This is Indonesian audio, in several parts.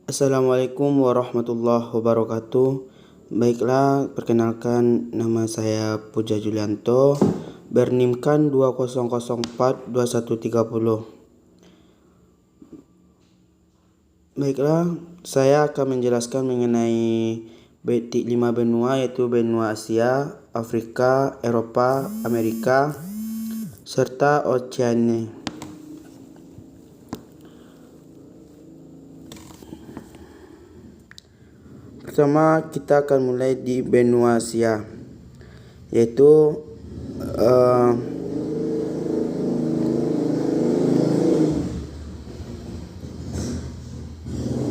Assalamualaikum warahmatullahi wabarakatuh. Baiklah, perkenalkan nama saya Puja Julianto, bernimkan 20042130. Baiklah, saya akan menjelaskan mengenai 5 benua, yaitu benua Asia, Afrika, Eropa, Amerika, serta Oceania. Pertama, kita akan mulai di benua Asia, yaitu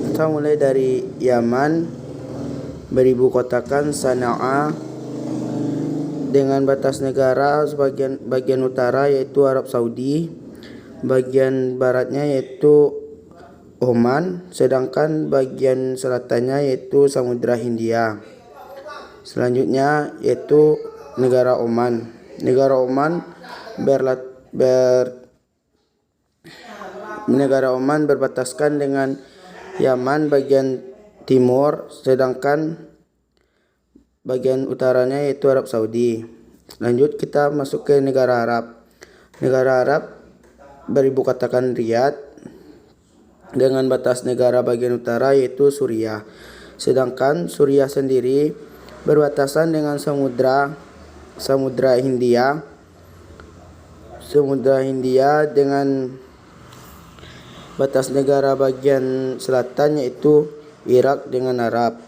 kita mulai dari Yaman, beribu kotakan Sana'a, dengan batas negara bagian utara yaitu Arab Saudi, bagian baratnya yaitu Oman, sedangkan bagian selatannya yaitu Samudra Hindia. Selanjutnya yaitu negara Oman. Negara Oman berbataskan dengan Yaman bagian timur, sedangkan bagian utaranya yaitu Arab Saudi. Lanjut kita masuk ke negara Arab. Negara Arab beribu kotakan Riyadh, dengan batas negara bagian utara yaitu Suriah. Sedangkan Suriah sendiri berbatasan dengan Samudra Hindia. Samudra Hindia dengan batas negara bagian selatan yaitu Irak dengan Arab.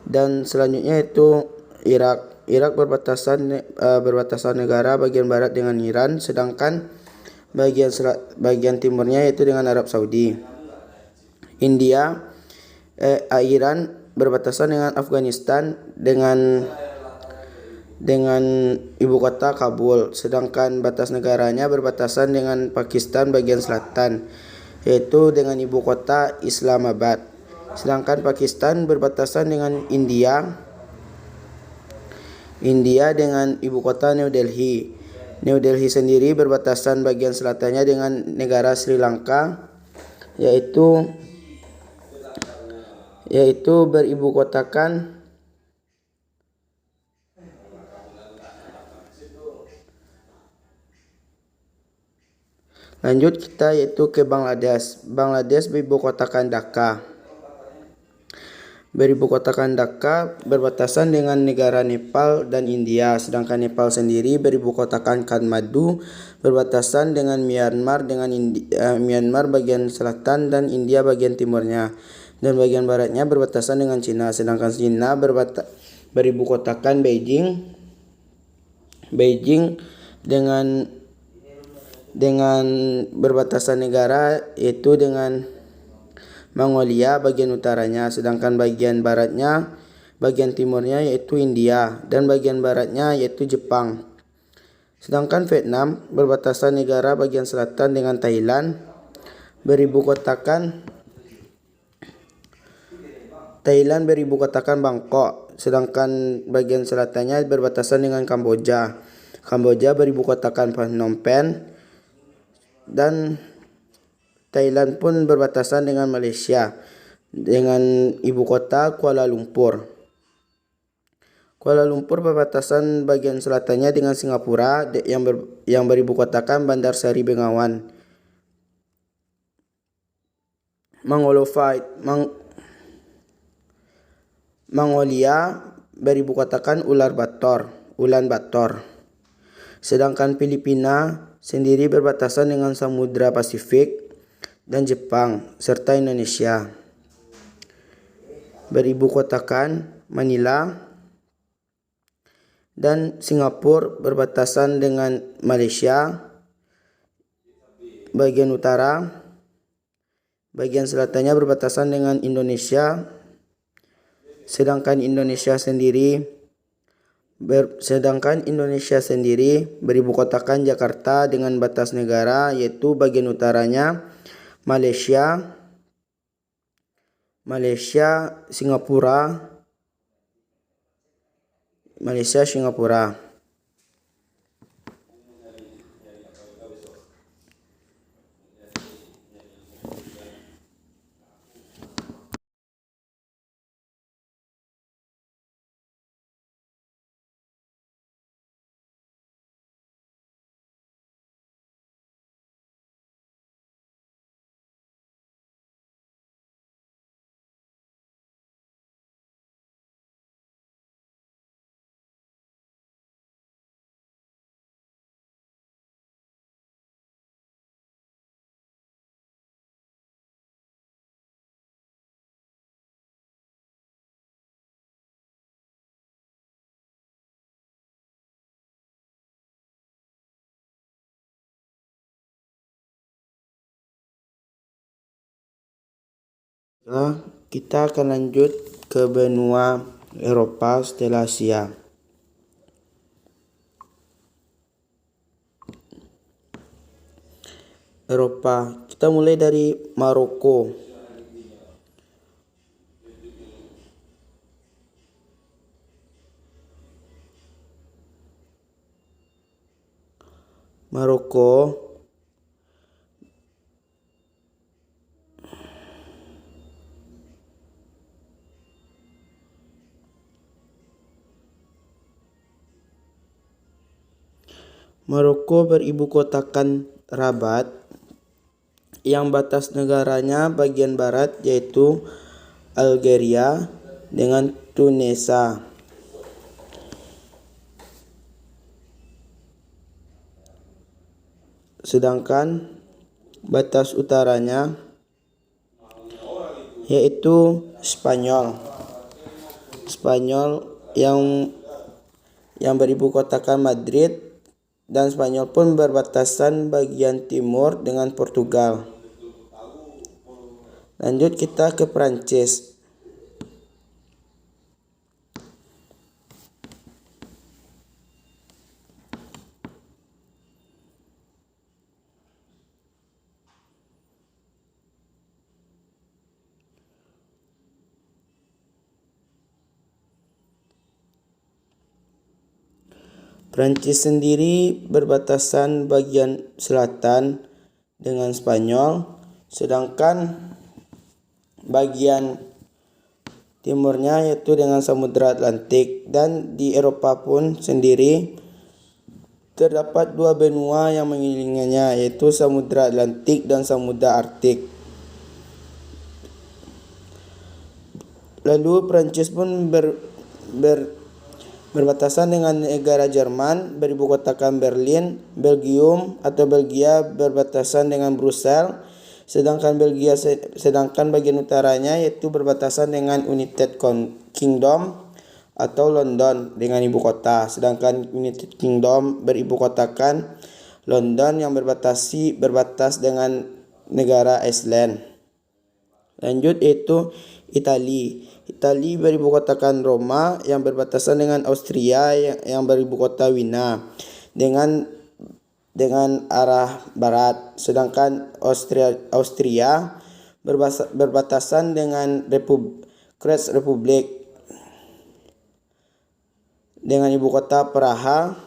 Dan selanjutnya itu Irak. Irak berbatasan negara bagian barat dengan Iran, sedangkan bagian timurnya yaitu dengan Arab Saudi. Iran berbatasan dengan Afghanistan dengan ibu kota Kabul, sedangkan batas negaranya berbatasan dengan Pakistan bagian selatan, yaitu dengan ibu kota Islamabad. Sedangkan Pakistan berbatasan dengan India dengan ibu kota New Delhi. New Delhi sendiri berbatasan bagian selatannya dengan negara Sri Lanka, yaitu beribu kotakan lanjut kita yaitu ke Bangladesh. Bangladesh beribu kotakan Dhaka. Beribu kotakan Dhaka berbatasan dengan negara Nepal dan India, sedangkan Nepal sendiri beribu kotakan Kathmandu berbatasan dengan Myanmar Myanmar bagian selatan dan India bagian timurnya, dan bagian baratnya berbatasan dengan Cina, sedangkan Cina beribu kotakan Beijing dengan berbatasan negara yaitu dengan Mongolia bagian utaranya, sedangkan bagian timurnya yaitu India, dan bagian baratnya yaitu Jepang. Sedangkan Vietnam berbatasan negara bagian selatan dengan Thailand, beribu kotakan Bangkok, sedangkan bagian selatannya berbatasan dengan Kamboja. Kamboja beribu kotakan Phnom Penh, dan Thailand pun berbatasan dengan Malaysia dengan ibu kota Kuala Lumpur. Kuala Lumpur berbatasan bagian selatannya dengan Singapura yang beribu kotakan Bandar Seri Begawan. Mongolia beribu kotakan Ulan Bator. Sedangkan Filipina sendiri berbatasan dengan Samudra Pasifik dan Jepang serta Indonesia. Beribu kotakan Manila, dan Singapura berbatasan dengan Malaysia bagian utara, bagian selatannya berbatasan dengan Indonesia, sedangkan Indonesia sendiri beribu kotakan Jakarta dengan batas negara yaitu bagian utaranya Malaysia, Singapura. Nah, kita akan lanjut ke benua Eropa setelah Asia. Eropa, kita mulai dari Maroko. Maroko beribu kotakan Rabat, yang batas negaranya bagian barat yaitu Algeria dengan Tunisia. Sedangkan batas utaranya yaitu Spanyol. Spanyol yang beribu kotakan Madrid, dan Spanyol pun berbatasan bagian timur dengan Portugal. Lanjut kita ke Prancis. Prancis sendiri berbatasan bagian selatan dengan Spanyol, sedangkan bagian timurnya yaitu dengan Samudra Atlantik. Dan di Eropa pun sendiri terdapat dua benua yang mengelilinginya, yaitu Samudra Atlantik dan Samudra Arktik. Lalu Prancis pun berbatasan dengan negara Jerman, beribu kotakan Berlin. Belgium atau Belgia berbatasan dengan Brussels, sedangkan bagian utaranya yaitu berbatasan dengan United Kingdom atau London dengan ibu kota. Sedangkan United Kingdom beribu kotakan London yang berbatas dengan negara Iceland. Lanjut yaitu Italia beribu kotakan Roma yang berbatasan dengan Austria yang beribu kota Wina dengan arah barat. Sedangkan Austria berbatasan dengan Czech Republic dengan ibu kota Praha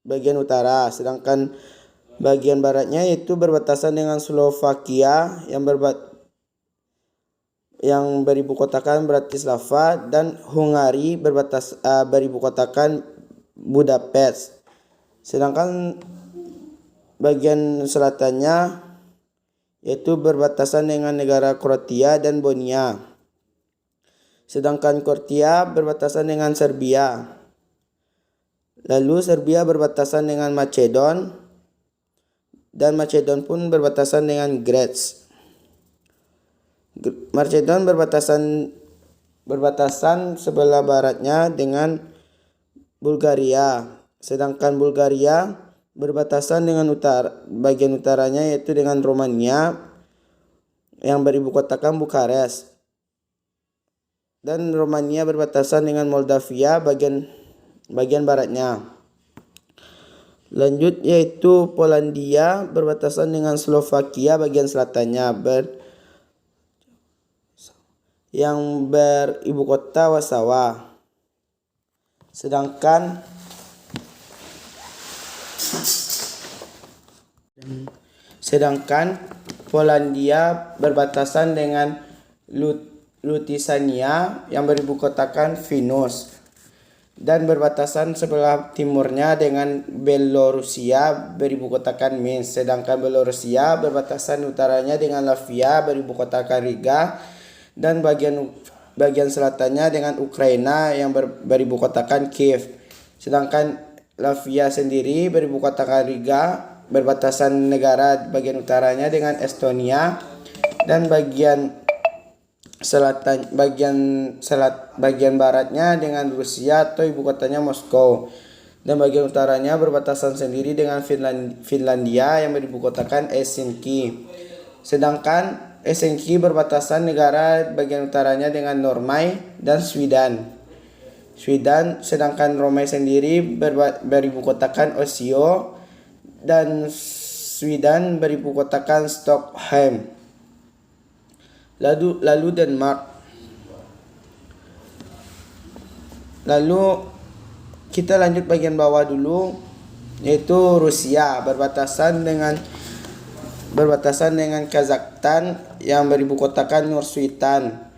bagian utara. Sedangkan bagian baratnya yaitu berbatasan dengan Slovakia yang beribu kotakan Bratislava, dan Hungari beribu kotakan Budapest. Sedangkan bagian selatannya yaitu berbatasan dengan negara Kroasia dan Bosnia. Sedangkan Kroasia berbatasan dengan Serbia. Lalu Serbia berbatasan dengan Macedon, dan Macedon pun berbatasan dengan Greece. Macedon berbatasan sebelah baratnya dengan Bulgaria, sedangkan Bulgaria berbatasan dengan bagian utaranya yaitu dengan Romania yang beribu kotakan Bukares, dan Romania berbatasan dengan Moldavia bagian baratnya. Lanjut yaitu Polandia berbatasan dengan Slovakia bagian selatannya yang beribu kota Warsawa. Sedangkan Polandia berbatasan dengan Lutysania yang beribu kotakan Vilnius, dan berbatasan sebelah timurnya dengan Belorusia beribu kotakan Minsk. Sedangkan Belorusia berbatasan utaranya dengan Latvia beribu kotakan Riga, dan bagian selatannya dengan Ukraina yang beribu kotakan Kiev. Sedangkan Latvia sendiri beribu kotakan Riga, berbatasan negara bagian utaranya dengan Estonia, dan bagian baratnya dengan Rusia atau ibu kotanya Moskow, dan bagian utaranya berbatasan sendiri dengan Finlandia yang beribu kotakan Helsinki. Sedangkan Helsinki berbatasan negara bagian utaranya dengan Norway dan Sweden. Sedangkan Norway sendiri beribu kotakan Oslo dan Sweden beribu kotakan Stockholm. Lalu Denmark. Lalu kita lanjut bagian bawah dulu, yaitu Rusia berbatasan dengan Kazakhstan yang beribu kotakan Nur-Sultan.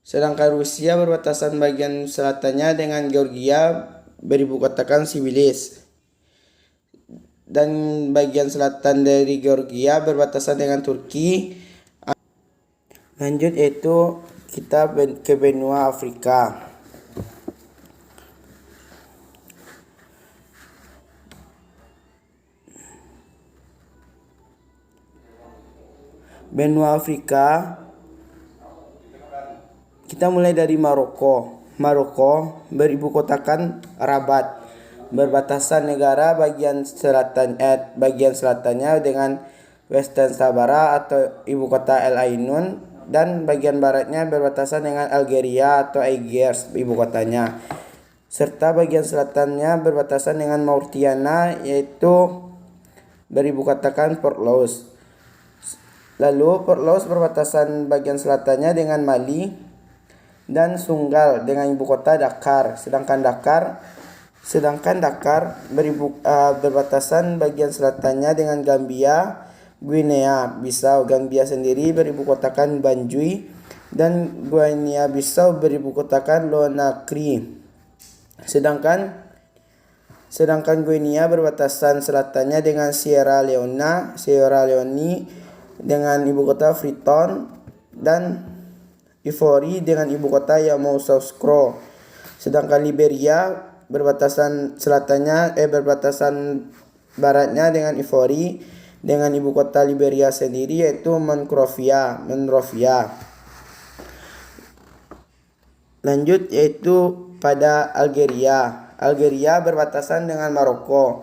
Sedangkan Rusia berbatasan bagian selatannya dengan Georgia beribu kotakan Tbilisi. Dan bagian selatan dari Georgia berbatasan dengan Turki. Lanjut yaitu kita ke benua Afrika. Benua Afrika, kita mulai dari Maroko. Maroko beribu kotakan Rabat, berbatasan negara bagian selatannya dengan Western Sahara atau ibu kota El Ainun, dan bagian baratnya berbatasan dengan Algeria atau Algiers ibu kotanya, serta bagian selatannya berbatasan dengan Mauritania yaitu beribu kotakan Port Louis. Lalu Port Louis berbatasan bagian selatannya dengan Mali dan Senegal dengan ibu kota Dakar. Sedangkan Dakar berbatasan bagian selatannya dengan Gambia, Guinea Bissau. Gambia sendiri beribu kotakan Banjul dan Guinea Bissau beribu kotakan Conakry. Sedangkan Guinea berbatasan selatannya dengan Sierra Leone dengan ibu kota Freetown dan Ivory dengan ibu kota Yamoussoukro. Sedangkan Liberia berbatasan baratnya dengan Ivory dengan ibu kota Liberia sendiri yaitu Monrovia. Lanjut yaitu pada Algeria. Algeria berbatasan dengan Maroko.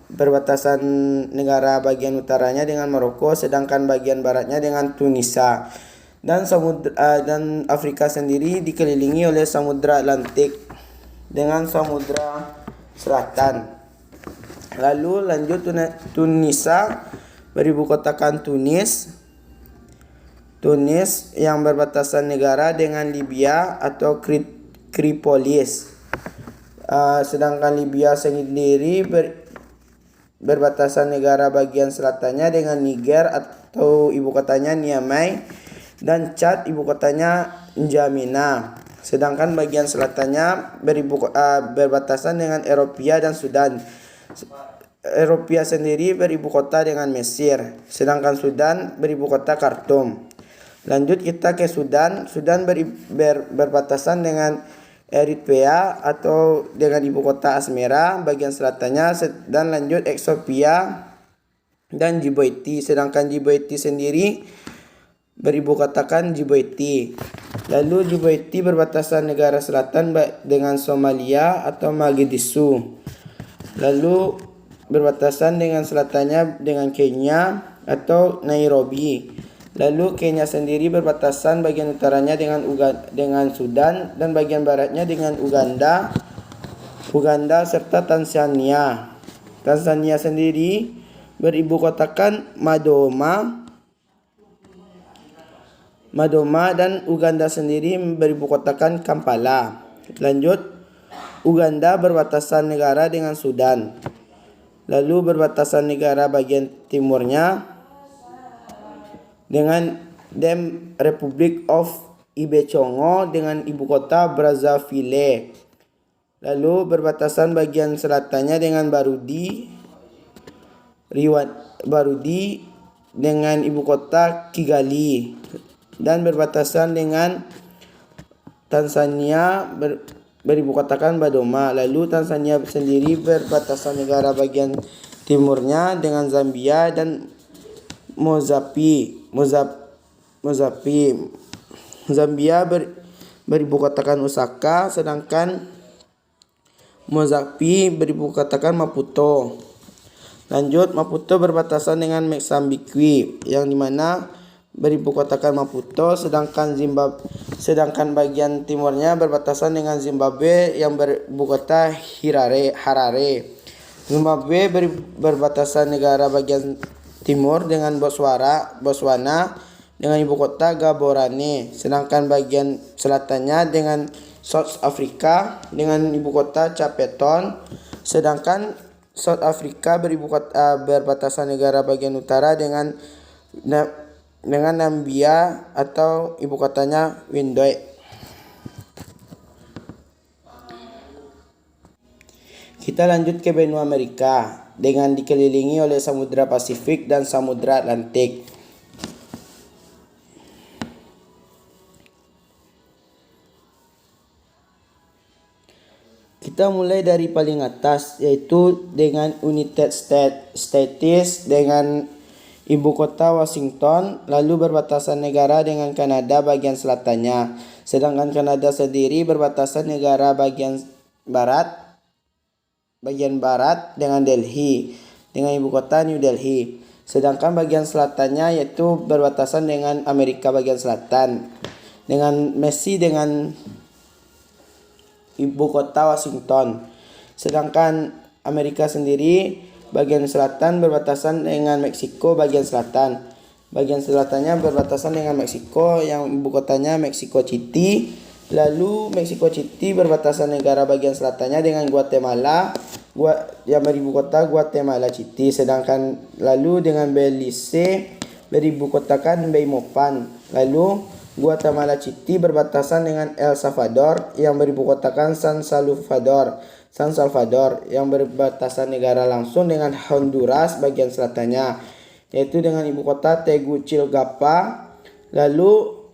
Berbatasan negara bagian utaranya dengan Maroko, sedangkan bagian baratnya dengan Tunisia. Dan Afrika sendiri dikelilingi oleh Samudra Atlantik dengan Samudra Selatan. Lalu lanjut Tunisia beribu kotakan Tunis yang berbatasan negara dengan Libya atau Tripolis. Sedangkan Libya sendiri berbatasan negara bagian selatannya dengan Niger atau ibu kotanya Niamey, dan Chad ibu kotanya N'Djamena. Sedangkan bagian selatannya berbatasan dengan Ethiopia dan Sudan. Ethiopia sendiri beribu kota dengan Mesir, sedangkan Sudan beribu kota Khartoum. Lanjut kita ke Sudan. Sudan berbatasan dengan Eritrea atau dengan ibu kota Asmera bagian selatannya, dan lanjut Ethiopia dan Djibouti. Sedangkan Djibouti sendiri beribu kotakan Djibouti. Lalu Djibouti berbatasan negara selatan dengan Somalia atau Mogadishu. Lalu berbatasan dengan selatannya dengan Kenya atau Nairobi. Lalu Kenya sendiri berbatasan bagian utaranya dengan Sudan dan bagian baratnya dengan Uganda serta Tanzania. Tanzania sendiri beribu kotakan Dodoma dan Uganda sendiri beribu kotakan Kampala. Lanjut Uganda berbatasan negara dengan Sudan. Lalu berbatasan negara bagian timurnya dengan Republic of Ibe-Congo dengan ibu kota Brazzaville. Lalu berbatasan bagian selatannya dengan Burundi dengan ibu kota Kigali, dan berbatasan dengan Tanzania beribu kotakan Dodoma. Lalu Tanzania sendiri berbatasan negara bagian timurnya dengan Zambia dan Mozambik. Zambia beribu kotakan Lusaka, sedangkan beribukatakan Maputo. Lanjut, Maputo berbatasan dengan Mozambik, yang dimana beribukatakan Maputo, sedangkan bagian timurnya berbatasan dengan Zimbabwe yang beribukota Harare. Zimbabwe berbatasan negara bagian timur dengan Botswana dengan ibu kota Gaborone, sedangkan bagian selatannya dengan South Africa dengan ibu kota Cape Town, sedangkan South Africa berbatasan negara bagian utara dengan Nambia atau ibu kotanya Windhoek. Kita lanjut ke benua Amerika dengan dikelilingi oleh Samudra Pasifik dan Samudra Atlantik. Kita mulai dari paling atas, yaitu dengan United States dengan ibu kota Washington, lalu berbatasan negara dengan Kanada bagian selatannya, sedangkan Kanada sendiri berbatasan negara bagian barat dengan Delhi dengan ibu kota New Delhi, sedangkan bagian selatannya yaitu berbatasan dengan Amerika bagian selatan dengan Messi dengan ibu kota Washington, sedangkan Amerika sendiri bagian selatan berbatasan dengan Meksiko bagian selatannya berbatasan dengan Meksiko yang ibu kotanya Mexico City. Lalu Mexico City berbatasan negara bagian selatannya dengan Guatemala yang beribu kota Guatemala City, sedangkan lalu dengan Belize beribu kotakan Belmopan. Lalu Guatemala City berbatasan dengan El Salvador yang beribu kotakan San Salvador yang berbatasan negara langsung dengan Honduras bagian selatannya, yaitu dengan ibu kota Tegucigalpa. Lalu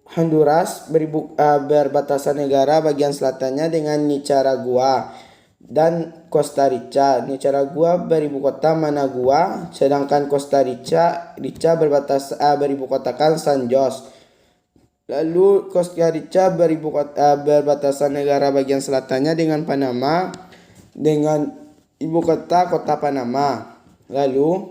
Honduras berbatasan negara bagian selatannya dengan Nicaragua dan Costa Rica. Nicaragua beribu kota Managua, sedangkan Costa Rica beribu kotakan San Jose. Lalu Costa Rica berbatasan negara bagian selatannya dengan Panama dengan ibu kota Panama. Lalu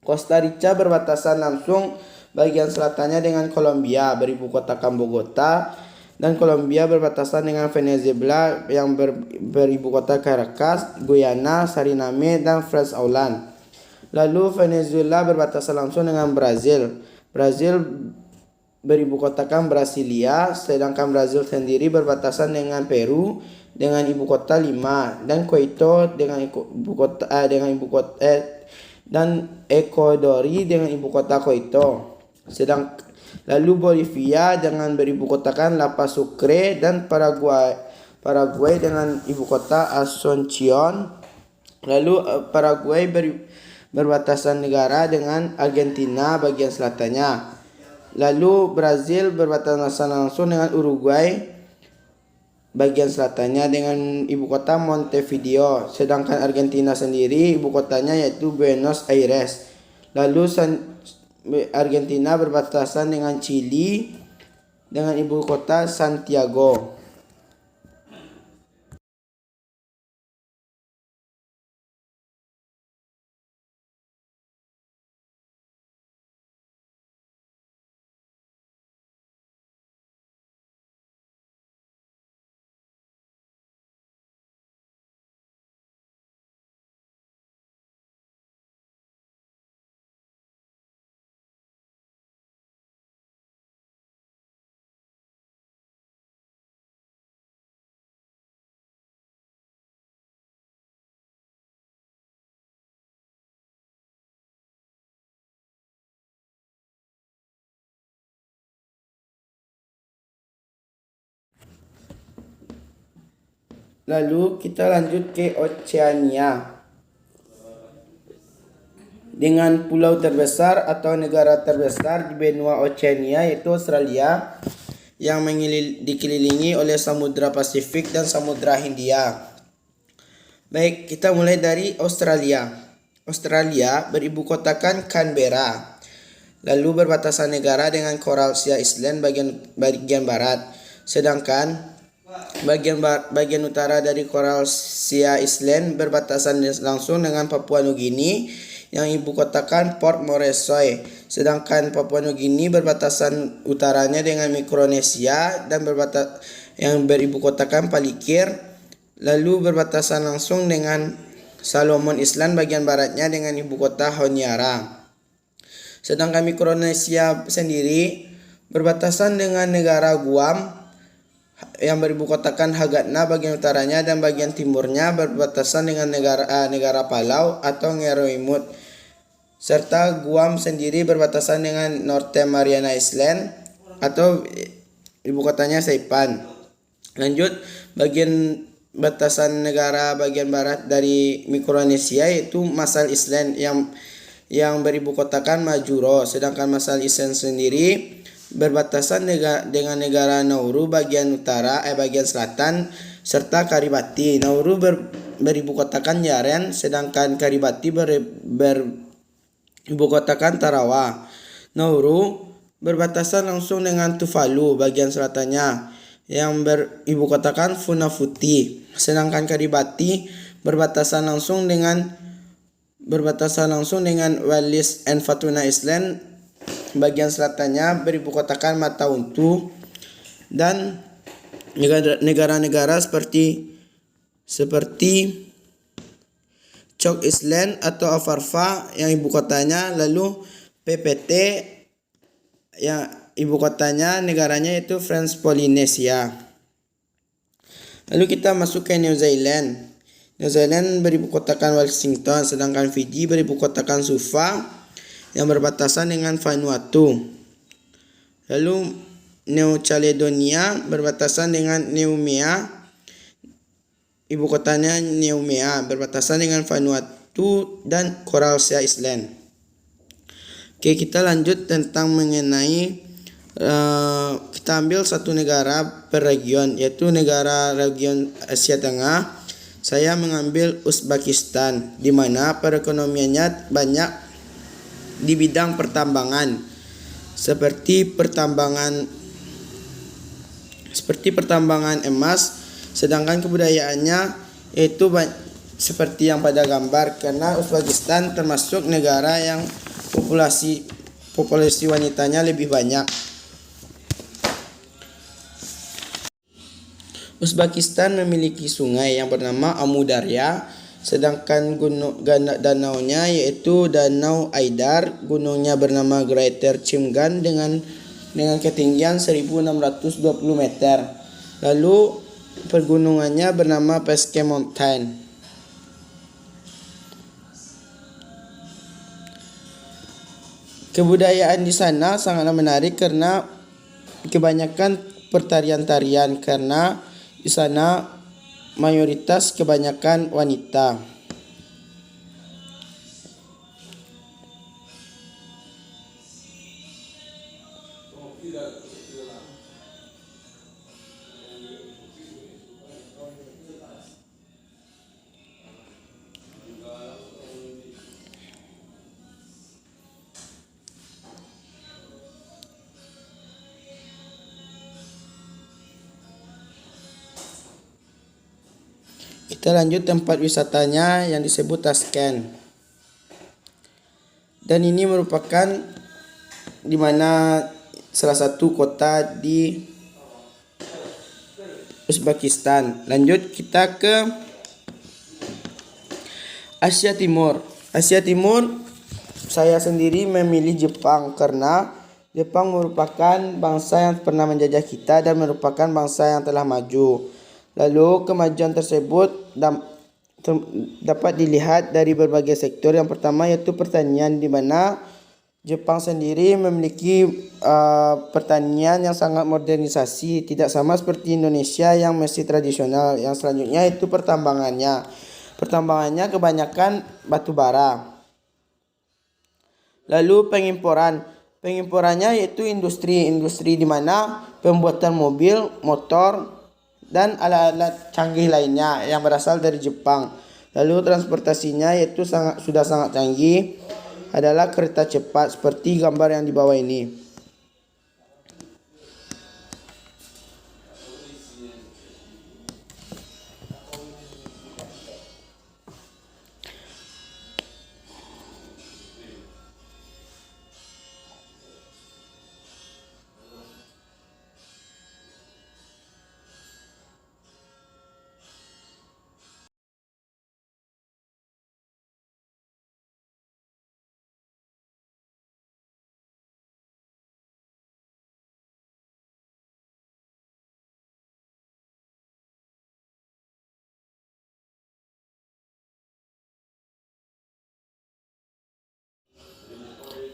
Costa Rica berbatasan langsung bagian selatannya dengan Kolombia beribu kotakan Bogota, dan Kolombia berbatasan dengan Venezuela yang beribu kota Caracas, Guyana, Suriname, dan Frans Island. Lalu Venezuela berbatasan langsung dengan Brazil beribu kotakan Brasilia, sedangkan Brazil sendiri berbatasan dengan Peru dengan ibu kota Lima, dan Quito dengan dan Ecuadori dengan ibu kota Quito. Lalu Bolivia dengan beribu kotakan La Paz Sucre, dan Paraguay dengan ibu kota Asunción. Lalu Paraguay berbatasan negara dengan Argentina bagian selatannya. Lalu Brazil berbatasan langsung dengan Uruguay bagian selatannya dengan ibu kota Montevideo, sedangkan Argentina sendiri ibu kotanya yaitu Buenos Aires. Lalu Argentina berbatasan dengan Chili dengan ibu kota Santiago. Lalu kita lanjut ke Oceania dengan pulau terbesar atau negara terbesar di benua Oceania yaitu Australia yang dikelilingi oleh Samudra Pasifik dan Samudra Hindia. Baik, kita mulai dari Australia. Australia beribu kotakan Canberra, lalu berbatasan negara dengan Coral Sea Island bagian barat, sedangkan bagian utara dari Coral Sea Island berbatasan langsung dengan Papua Nugini yang ibu kotakan Port Moresby. Sedangkan Papua Nugini berbatasan utaranya dengan Mikronesia dan yang beribu kotakan Palikir, lalu berbatasan langsung dengan Solomon Island bagian baratnya dengan ibu kota Honiara. Sedangkan Mikronesia sendiri berbatasan dengan negara Guam yang beribu kotakan Hagatna bagian utaranya dan bagian timurnya berbatasan dengan negara Palau atau Ngeroimut, serta Guam sendiri berbatasan dengan North Mariana Island atau ibu kotanya Saipan. Lanjut, bagian batasan negara bagian barat dari Mikronesia yaitu Marshall Island yang beribu kotakan Majuro, sedangkan Marshall Island sendiri berbatasan dengan negara Nauru bagian bagian selatan serta Kiribati. Nauru beribu kotakan Yaren, sedangkan Kiribati beribu kotakan Tarawa. Nauru berbatasan langsung dengan Tuvalu bagian selatannya yang beribu kotakan Funafuti, sedangkan Kiribati berbatasan langsung dengan Wallis and Futuna Island bagian selatannya beribu kotakan Matauntu, dan negara-negara seperti Cook Island atau Afarfa yang ibu kotanya, lalu PPT yang ibu kotanya negaranya itu French Polynesia. Lalu kita masuk ke New Zealand. New Zealand beribu kotakan Wellington, sedangkan Fiji beribu kotakan Suva yang berbatasan dengan Vanuatu. Lalu New Caledonia berbatasan dengan Neumea, ibu kotanya Neumea, berbatasan dengan Vanuatu dan Coral Sea Island. Oke, kita lanjut tentang mengenai kita ambil satu negara per region, yaitu negara region Asia Tengah. Saya mengambil Uzbekistan, di mana perekonomiannya banyak di bidang pertambangan, seperti pertambangan emas, sedangkan kebudayaannya itu seperti yang pada gambar, karena Uzbekistan termasuk negara yang populasi wanitanya lebih banyak. Uzbekistan memiliki sungai yang bernama Amudarya, sedangkan danaunya yaitu Danau Aidar, gunungnya bernama Greater Chimgan dengan ketinggian 1620 meter. Lalu pergunungannya bernama Peske Mountain. Kebudayaan di sana sangatlah menarik karena kebanyakan pertarian-tarian, karena di sana mayoritas kebanyakan wanita. Kita lanjut tempat wisatanya yang disebut Tashkent. Dan ini merupakan di mana salah satu kota di Uzbekistan. Lanjut kita ke Asia Timur. Asia Timur, saya sendiri memilih Jepang karena Jepang merupakan bangsa yang pernah menjajah kita dan merupakan bangsa yang telah maju. Lalu kemajuan tersebut dapat dilihat dari berbagai sektor. Yang pertama yaitu pertanian, di mana Jepang sendiri memiliki pertanian yang sangat modernisasi, tidak sama seperti Indonesia yang masih tradisional. Yang selanjutnya itu pertambangannya. Pertambangannya kebanyakan batu bara. Lalu pengimporannya yaitu industri di mana pembuatan mobil, motor, dan alat-alat canggih lainnya yang berasal dari Jepang. Lalu transportasinya yaitu sudah sangat canggih, adalah kereta cepat seperti gambar yang di bawah ini.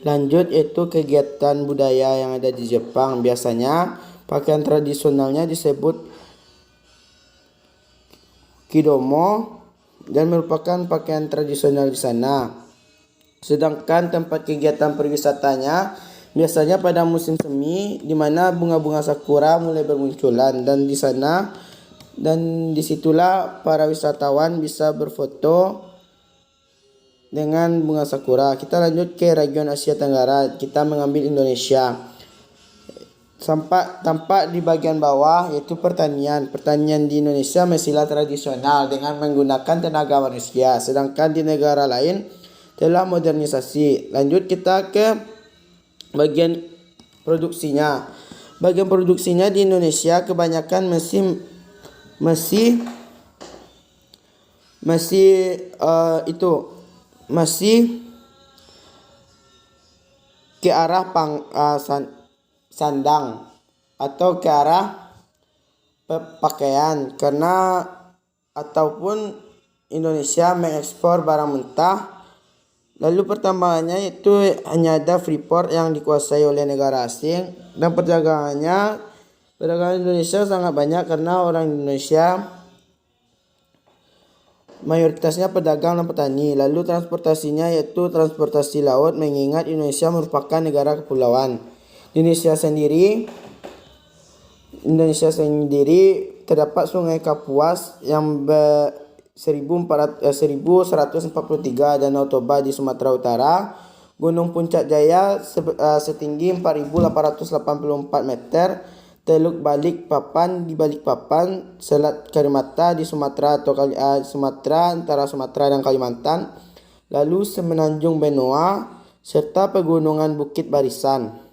Lanjut yaitu kegiatan budaya yang ada di Jepang. Biasanya pakaian tradisionalnya disebut kidomo dan merupakan pakaian tradisional di sana. Sedangkan tempat kegiatan perwisatanya biasanya pada musim semi di mana bunga-bunga sakura mulai bermunculan, dan disitulah para wisatawan bisa berfoto dengan bunga sakura. Kita lanjut ke region Asia Tenggara. Kita mengambil Indonesia. Tampak di bagian bawah yaitu pertanian. Pertanian di Indonesia masihlah tradisional dengan menggunakan tenaga manusia. Sedangkan di negara lain telah modernisasi. Lanjut kita ke bagian produksinya. Bagian produksinya di Indonesia kebanyakan masih ke arah sandang atau ke arah pakaian, karena ataupun Indonesia mengekspor barang mentah. Lalu pertambangannya itu hanya ada Freeport yang dikuasai oleh negara asing, dan perdagangan Indonesia sangat banyak karena orang Indonesia mayoritasnya pedagang dan petani. Lalu transportasinya yaitu transportasi laut, mengingat Indonesia merupakan negara kepulauan. Indonesia sendiri terdapat Sungai Kapuas yang 1143, Danau Toba di Sumatera Utara, Gunung Puncak Jaya setinggi 4884 meter, Teluk Balikpapan di Balikpapan, Selat Karimata di Sumatera antara Sumatera dan Kalimantan, lalu Semenanjung Benoa serta pegunungan Bukit Barisan.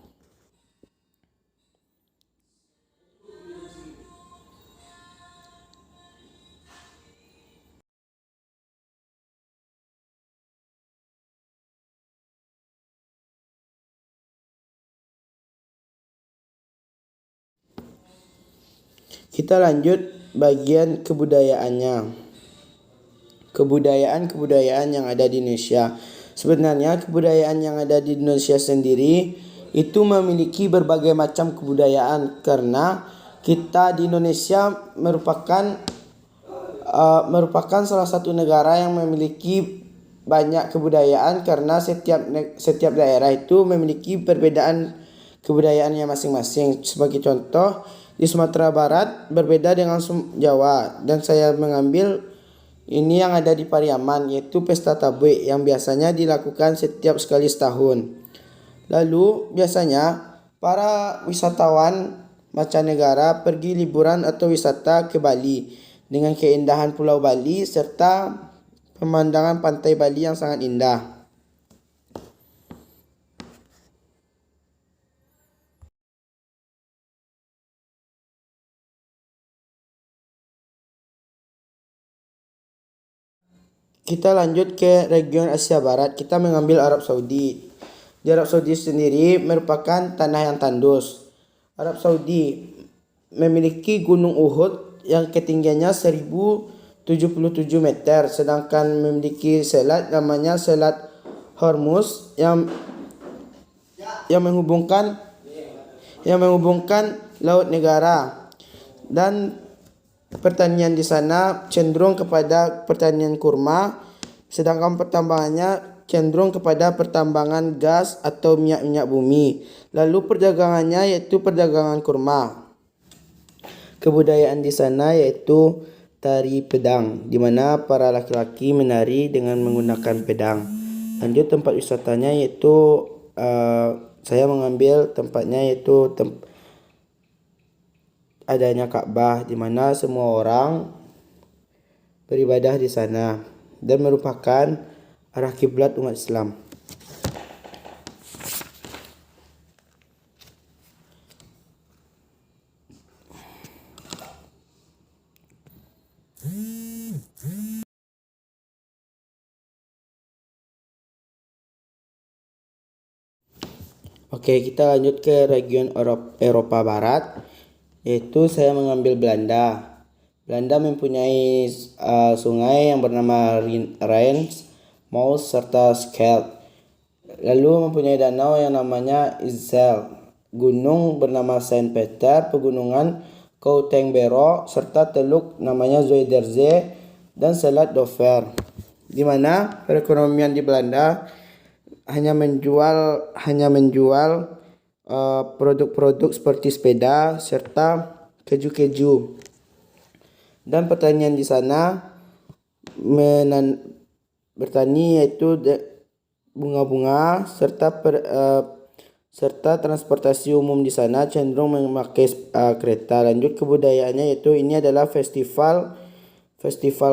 Kita lanjut bagian kebudayaannya. Kebudayaan yang ada di Indonesia. Sebenarnya kebudayaan yang ada di Indonesia sendiri itu memiliki berbagai macam kebudayaan, karena kita di Indonesia merupakan salah satu negara yang memiliki banyak kebudayaan, karena setiap daerah itu memiliki perbedaan kebudayaannya masing-masing. Sebagai contoh, di Sumatera Barat berbeda dengan Jawa, dan saya mengambil ini yang ada di Pariaman, yaitu Pesta Tabe yang biasanya dilakukan setiap sekali setahun. Lalu biasanya para wisatawan mancanegara pergi liburan atau wisata ke Bali dengan keindahan Pulau Bali serta pemandangan pantai Bali yang sangat indah. Kita lanjut ke region Asia Barat. Kita mengambil Arab Saudi. Di Arab Saudi sendiri merupakan tanah yang tandus. Arab Saudi memiliki Gunung Uhud yang ketinggiannya 1077 meter, sedangkan memiliki selat namanya Selat Hormuz yang menghubungkan laut negara, dan pertanian di sana cenderung kepada pertanian kurma, sedangkan pertambangannya cenderung kepada pertambangan gas atau minyak bumi. Lalu perdagangannya yaitu perdagangan kurma. Kebudayaan di sana yaitu tari pedang, di mana para laki-laki menari dengan menggunakan pedang. Lanjut tempat wisatanya yaitu saya mengambil tempatnya yaitu adanya Ka'bah, di mana semua orang beribadah di sana dan merupakan arah kiblat umat Islam. Oke, kita lanjut ke region Eropa Barat, yaitu saya mengambil Belanda. Belanda mempunyai sungai yang bernama Rijn, Maas serta Scheldt. Lalu mempunyai danau yang namanya Izel, gunung bernama Saint Peter, pegunungan Koutenbero, serta teluk namanya Zuiderzee dan Selat Dover. Di mana perekonomian di Belanda hanya menjual produk-produk seperti sepeda serta keju-keju. Dan pertanian di sana bertani yaitu bunga-bunga serta transportasi umum di sana cenderung memakai kereta. Lanjut kebudayaannya yaitu ini adalah festival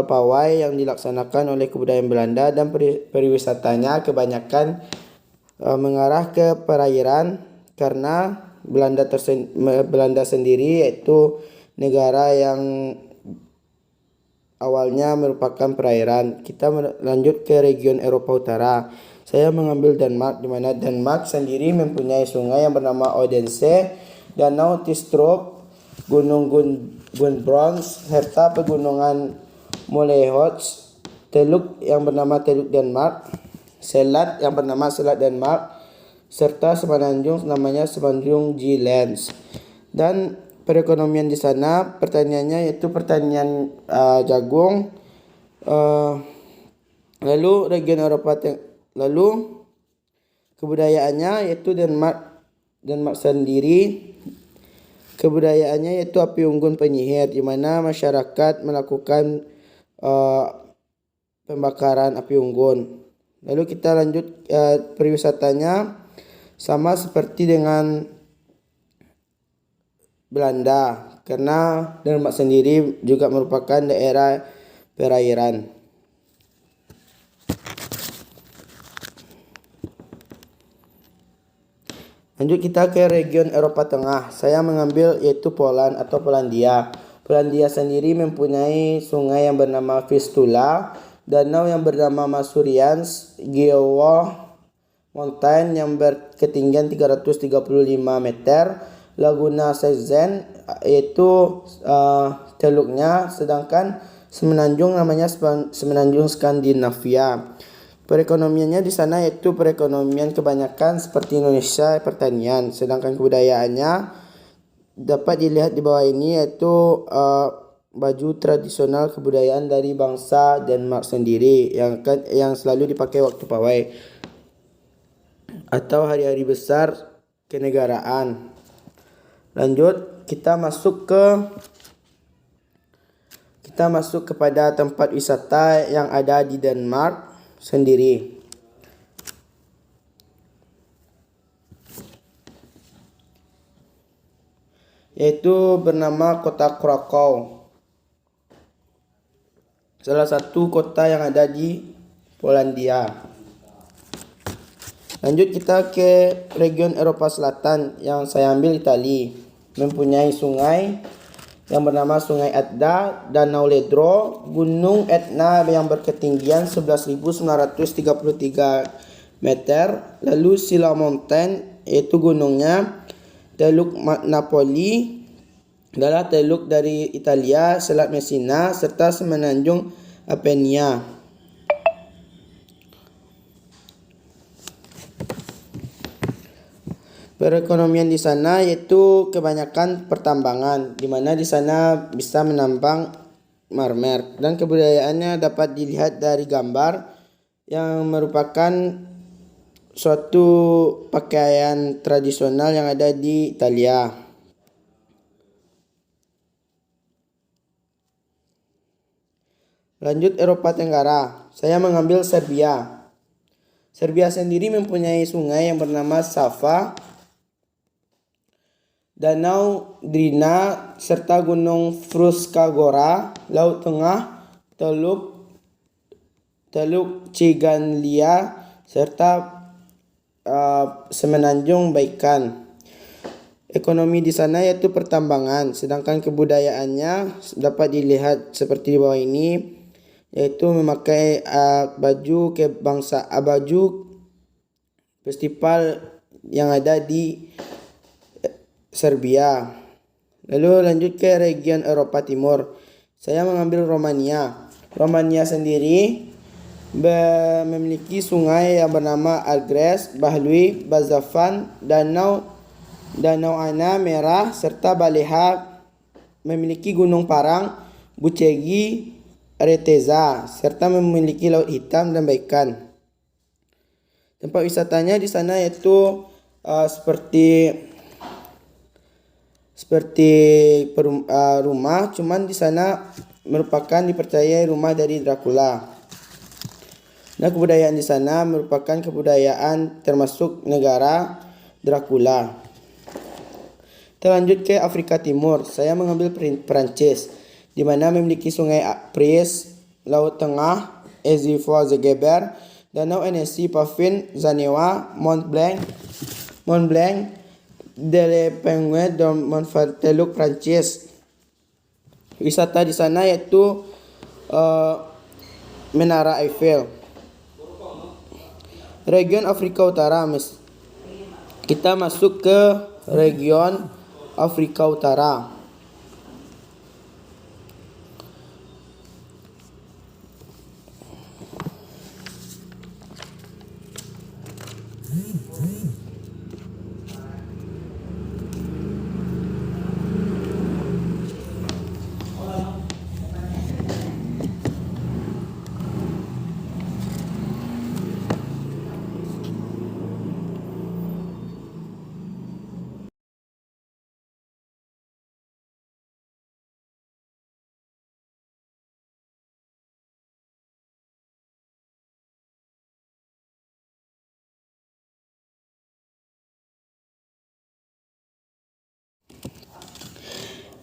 pawai yang dilaksanakan oleh kebudayaan Belanda, dan pariwisatanya kebanyakan mengarah ke perairan karena Belanda sendiri yaitu negara yang awalnya merupakan perairan. Kita lanjut ke region Eropa Utara. Saya mengambil Denmark, di mana Denmark sendiri mempunyai sungai yang bernama Odense, Danau Tistrup, Gunung Gunbrons, serta pegunungan Molehots, teluk yang bernama Teluk Denmark, selat yang bernama Selat Denmark, serta semenanjung namanya Semenanjung Zeelands. Dan perekonomian di sana pertaniannya yaitu pertanian jagung. Lalu region Eropa lalu kebudayaannya yaitu Denmark sendiri kebudayaannya yaitu api unggun penyihir, di mana masyarakat melakukan pembakaran api unggun. Lalu kita lanjut pariwisatanya sama seperti dengan Belanda, karena Denmark sendiri juga merupakan daerah perairan. Lanjut kita ke region Eropa Tengah. Saya mengambil yaitu Poland atau Polandia. Polandia sendiri mempunyai sungai yang bernama Vistula, danau yang bernama Masurians, Giowa Mountain yang berketinggian 335 meter, Laguna Sezen yaitu teluknya, sedangkan semenanjung namanya Semenanjung Skandinavia. Perekonomiannya di sana yaitu perekonomian kebanyakan seperti Indonesia, pertanian, sedangkan kebudayaannya dapat dilihat di bawah ini yaitu baju tradisional kebudayaan dari bangsa Denmark sendiri yang selalu dipakai waktu pawai atau hari-hari besar kenegaraan. Lanjut kita masuk kepada tempat wisata yang ada di Denmark sendiri. Yaitu bernama kota Krakow, salah satu kota yang ada di Polandia. Lanjut kita ke region Eropa Selatan yang saya ambil Italia. Mempunyai sungai yang bernama Sungai Adda, Danau Ledro, Gunung Etna yang berketinggian 11.933 meter, lalu Sila Mountain yaitu gunungnya, Teluk Napoli adalah teluk dari Italia, Selat Messina, serta Semenanjung Apenia. Perekonomian di sana yaitu kebanyakan pertambangan, di mana di sana bisa menambang marmer, dan kebudayaannya dapat dilihat dari gambar yang merupakan suatu pakaian tradisional yang ada di Italia. Lanjut Eropa Tenggara, saya mengambil Serbia. Serbia sendiri mempunyai sungai yang bernama Sava, Danau Drina, serta Gunung Fruška Laut Tengah, Teluk Ciganlia, serta Semenanjung Baikan. Ekonomi di sana yaitu pertambangan, sedangkan kebudayaannya dapat dilihat seperti di bawah ini, yaitu memakai baju festival yang ada di Serbia. Lalu lanjut ke region Eropa Timur. Saya mengambil Romania. Romania sendiri memiliki sungai yang bernama Agres, Bahlui, Bazafan, Danau Ana Merah, serta Baleha. Memiliki Gunung Parang, Bucegi, Reteza, serta memiliki Laut Hitam dan Baikan. Tempat wisatanya di sana yaitu seperti rumah, cuman di sana merupakan dipercayai rumah dari Dracula. Nah, kebudayaan di sana merupakan kebudayaan termasuk negara Dracula. Kita lanjut ke Afrika Timur. Saya mengambil Perancis, di mana memiliki sungai Pris, Laut Tengah, Ezivo-Zegeber, Danau Annecy, Pavin, Zanewa, Mont Blanc, de la Penguin, dan Montferteluk, Prancis. Wisata di sana yaitu Menara Eiffel. Region Afrika Utara, kita masuk ke region Afrika Utara.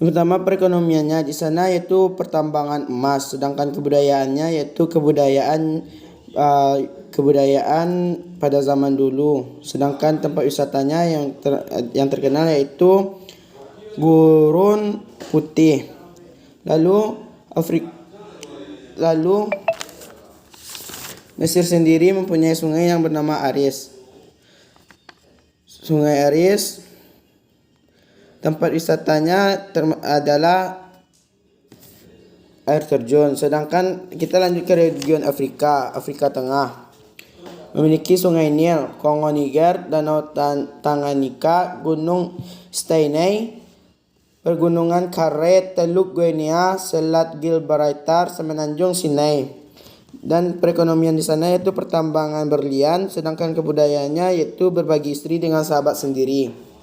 Yang pertama, perekonomiannya di sana yaitu pertambangan emas, sedangkan kebudayaannya yaitu kebudayaan pada zaman dulu. Sedangkan tempat wisatanya yang terkenal yaitu Gurun Putih. Lalu Mesir sendiri mempunyai sungai yang bernama Aris. Sungai Aris, tempat wisatanya adalah air terjun. Sedangkan kita lanjut ke region Afrika Tengah. Memiliki sungai Nil, Kongo Niger, Danau Tanganyika, Gunung Steinei, Pegunungan Karet, Teluk Guinea, Selat Gibraltar, Semenanjung Sinai. Dan perekonomian di sana yaitu pertambangan berlian, sedangkan kebudayaannya yaitu berbagi istri dengan sahabat sendiri.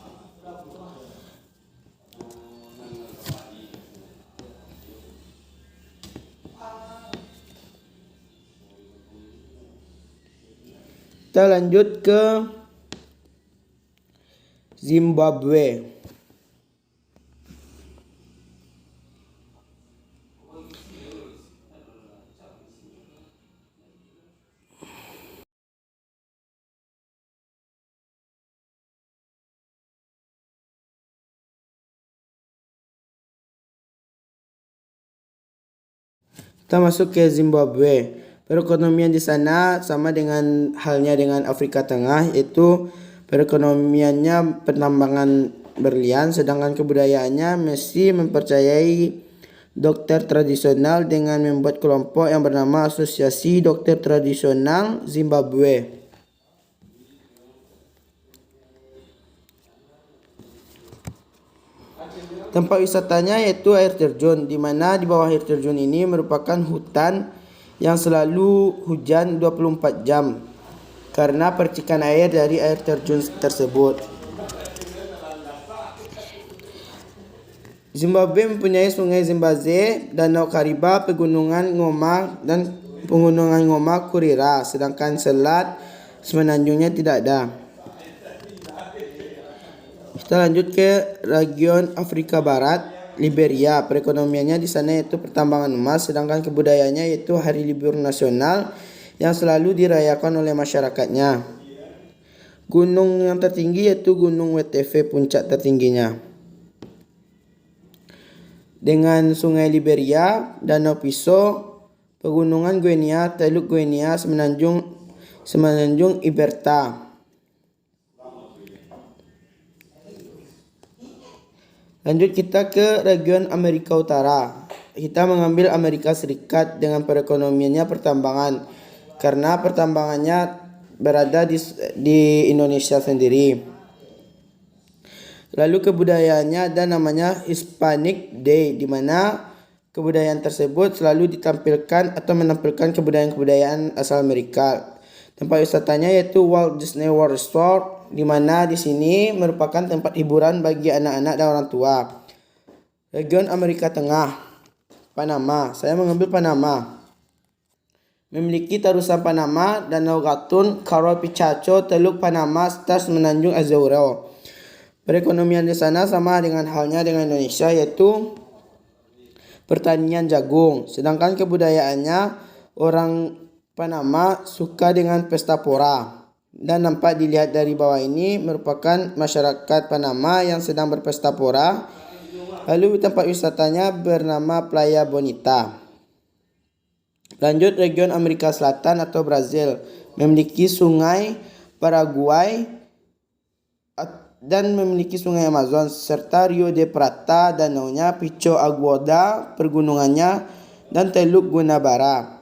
Kita lanjut ke Zimbabwe. Kita masuk ke Zimbabwe. Perekonomian di sana sama halnya dengan Afrika Tengah, yaitu perekonomiannya penambangan berlian, sedangkan kebudayaannya masih mempercayai dokter tradisional dengan membuat kelompok yang bernama Asosiasi Dokter Tradisional Zimbabwe. Tempat wisatanya yaitu air terjun, di mana di bawah air terjun ini merupakan hutan yang selalu hujan 24 jam karena percikan air dari air terjun tersebut. Zimbabwe mempunyai sungai Zambezi, Danau Kariba, Pegunungan Ngoma Kurira, sedangkan selat semenanjungnya tidak ada. Kita lanjut ke region Afrika Barat. Liberia, perekonomiannya di sana yaitu pertambangan emas, sedangkan kebudayaannya yaitu hari libur nasional yang selalu dirayakan oleh masyarakatnya. Gunung yang tertinggi yaitu Gunung WTV, puncak tertingginya. Dengan sungai Liberia, Danau Piso, Pegunungan Guinea, Teluk Guinea, Semenanjung Iberta. Lanjut kita ke region Amerika Utara. Kita mengambil Amerika Serikat dengan perekonomiannya pertambangan. karena pertambangannya berada di Indonesia sendiri. Lalu kebudayaannya ada namanya Hispanic Day, di mana kebudayaan tersebut selalu ditampilkan atau menampilkan kebudayaan-kebudayaan asal Amerika. Tempat wisatanya yaitu Walt Disney World Resort, di mana di sini merupakan tempat hiburan bagi anak-anak dan orang tua. Region Amerika Tengah, Panama. Saya mengambil Panama. Memiliki terusan Panama, Danau Gatun, Cabo Picacho, Teluk Panama, serta Semenanjung Azorro. Perekonomian di sana sama dengan halnya dengan Indonesia, yaitu pertanian jagung. Sedangkan kebudayaannya, orang Panama suka dengan pesta pora. Dan nampak dilihat dari bawah ini merupakan masyarakat Panama yang sedang berpesta pora. Lalu tempat wisatanya bernama Playa Bonita. Lanjut, region Amerika Selatan atau Brazil. Memiliki sungai Paraguay dan memiliki sungai Amazon serta Rio de Prata, danaunya, Pico Aguada, pergunungannya, dan Teluk Guanabara.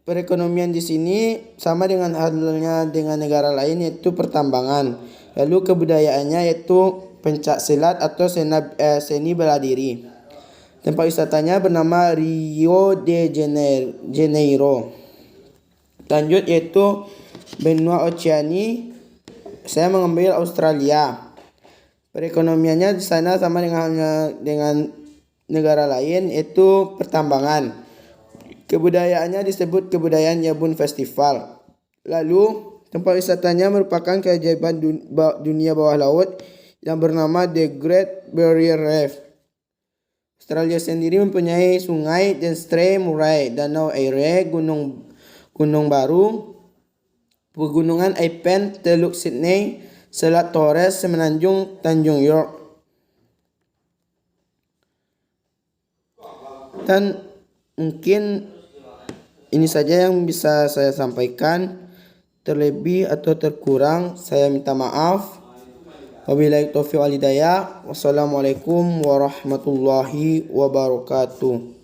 Perekonomian di sini sama dengan halnya dengan negara lain, yaitu pertambangan. Lalu kebudayaannya yaitu pencak silat atau seni bela diri. Tempat wisatanya bernama Rio de Janeiro. Lanjut yaitu benua Oceania. Saya mengambil Australia. Perekonomiannya di sana sama dengan negara lain, yaitu pertambangan. Kebudayaannya disebut kebudayaan Yabun Festival. Lalu tempat wisatanya merupakan keajaiban dunia bawah laut yang bernama The Great Barrier Reef. Australia sendiri mempunyai sungai Denstray Murray, Danau Erie, Gunung Baru, Pegunungan Aipen, Teluk Sydney, Selat Torres, Semenanjung Tanjung York. Dan mungkin ini saja yang bisa saya sampaikan. Terlebih atau terkurang saya minta maaf. Wabillahi taufiq wal hidayah. Wassalamualaikum warahmatullahi wabarakatuh.